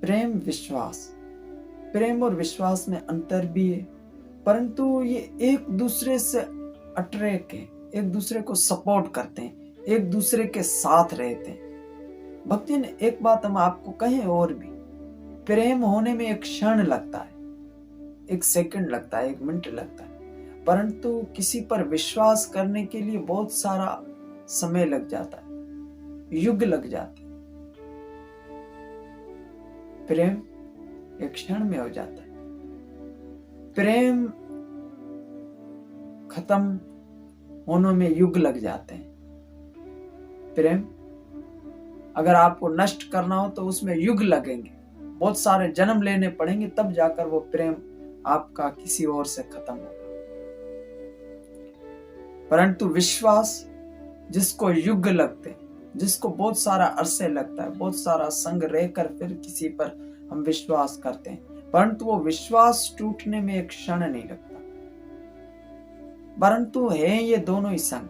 प्रेम विश्वास, प्रेम और विश्वास में अंतर भी है, परंतु ये एक दूसरे से अट्रैक्ट है, एक दूसरे को सपोर्ट करते हैं, एक दूसरे के साथ रहते हैं। भक्तजन, एक बात हम आपको कहें और भी, प्रेम होने में एक क्षण लगता है, एक सेकंड लगता है, एक मिनट लगता है, परंतु किसी पर विश्वास करने के लिए बहुत सारा समय लग जाता है, युग लग जाते हैं। प्रेम एक क्षण में हो जाता है। प्रेम खत्म होने में युग लग जाते हैं। प्रेम अगर आपको नष्ट करना हो तो उसमें युग लगेंगे, बहुत सारे जन्म लेने पड़ेंगे, तब जाकर वो प्रेम आपका किसी और से खत्म होगा। परंतु विश्वास, जिसको युग लगते हैं, जिसको बहुत सारा अरसे लगता है, बहुत सारा संग रहकर फिर किसी पर हम विश्वास करते हैं, परंतु वो विश्वास टूटने में एक क्षण नहीं लगता। परंतु है ये दोनों ही संग,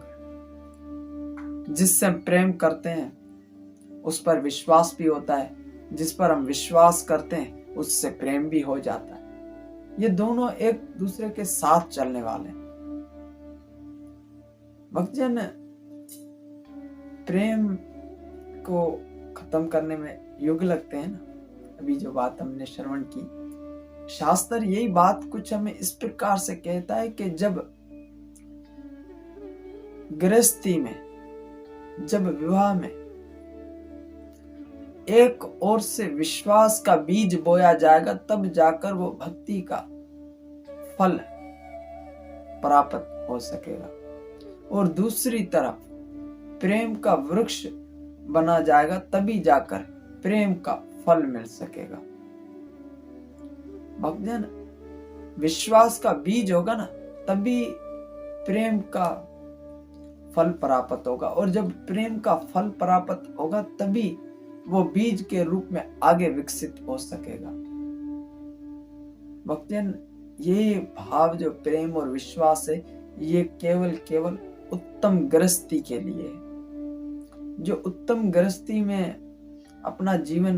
जिससे हम प्रेम करते हैं उस पर विश्वास भी होता है, जिस पर हम विश्वास करते हैं उससे प्रेम भी हो जाता है। ये दोनों एक दूसरे के साथ चलने वाले हैं। भक्तजन, प्रेम को खत्म करने में युग लगते हैं ना। अभी जो बात हमने श्रवण की, शास्त्र यही बात कुछ हमें इस प्रकार से कहता है कि जब गृहस्थी में, जब विवाह में एक ओर से विश्वास का बीज बोया जाएगा, तब जाकर वो भक्ति का फल प्राप्त हो सकेगा, और दूसरी तरफ प्रेम का वृक्ष बना जाएगा, तभी जाकर प्रेम का फल मिल सकेगा। भक्तजन, विश्वास का बीज होगा ना, तभी प्रेम का फल प्राप्त होगा, और जब प्रेम का फल प्राप्त होगा तभी वो बीज के रूप में आगे विकसित हो सकेगा। भक्तजन, ये भाव जो प्रेम और विश्वास है, ये केवल उत्तम गृहस्थी के लिए है। जो उत्तम गृहस्थी में अपना जीवन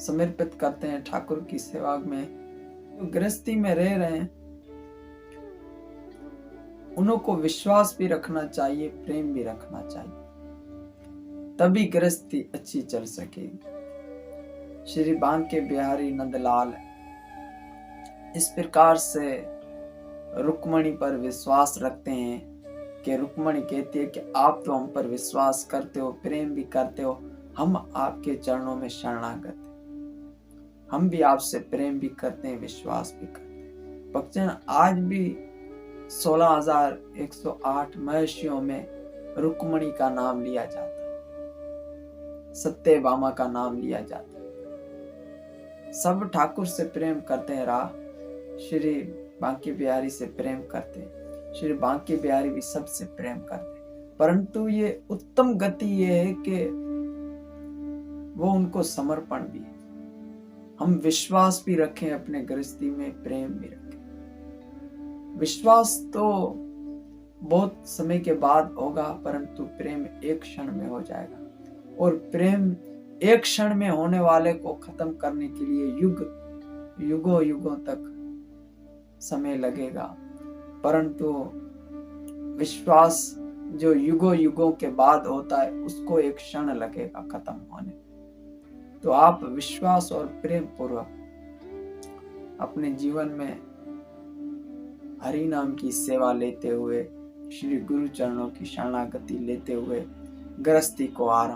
समर्पित करते हैं ठाकुर की सेवा में, जो गृहस्थी में रह रहे हैं, उनको विश्वास भी रखना चाहिए, प्रेम भी रखना चाहिए, तभी गृहस्थी अच्छी चल सकेगी। श्री बांके बिहारी नंदलाल इस प्रकार से रुक्मणी पर विश्वास रखते हैं कि रुक्मणी कहती है कि आप तो हम पर विश्वास करते हो, प्रेम भी करते हो, हम आपके चरणों में शरणागत हैं, हम भी आपसे प्रेम भी करते हैं, विश्वास भी करते हैं। भक्तजन, आज भी 16,108 महर्षियों में रुक्मणी का नाम लिया जाता है, सत्यभामा का नाम लिया जाता है। सब ठाकुर से प्रेम करते हैं, श्री बांके बिहारी से प्रेम करते हैं, श्री बांके बिहारी भी सबसे प्रेम करते हैं, परंतु ये उत्तम गति ये है कि वो उनको समर्पण भी है। हम विश्वास भी रखें अपने गृहस्थी में, प्रेम भी रखें। विश्वास तो बहुत समय के बाद होगा, परंतु प्रेम एक क्षण में हो जाएगा, और प्रेम एक क्षण में होने वाले को खत्म करने के लिए युगों तक समय लगेगा, परंतु विश्वास जो युगों के बाद होता है, उसको एक क्षण लगेगा खत्म होने। तो आप विश्वास और प्रेम पूर्वक अपने जीवन में हरि नाम की सेवा लेते हुए, श्री गुरु चरणों की शरणागति लेते हुए गृहस्थी को आरंभ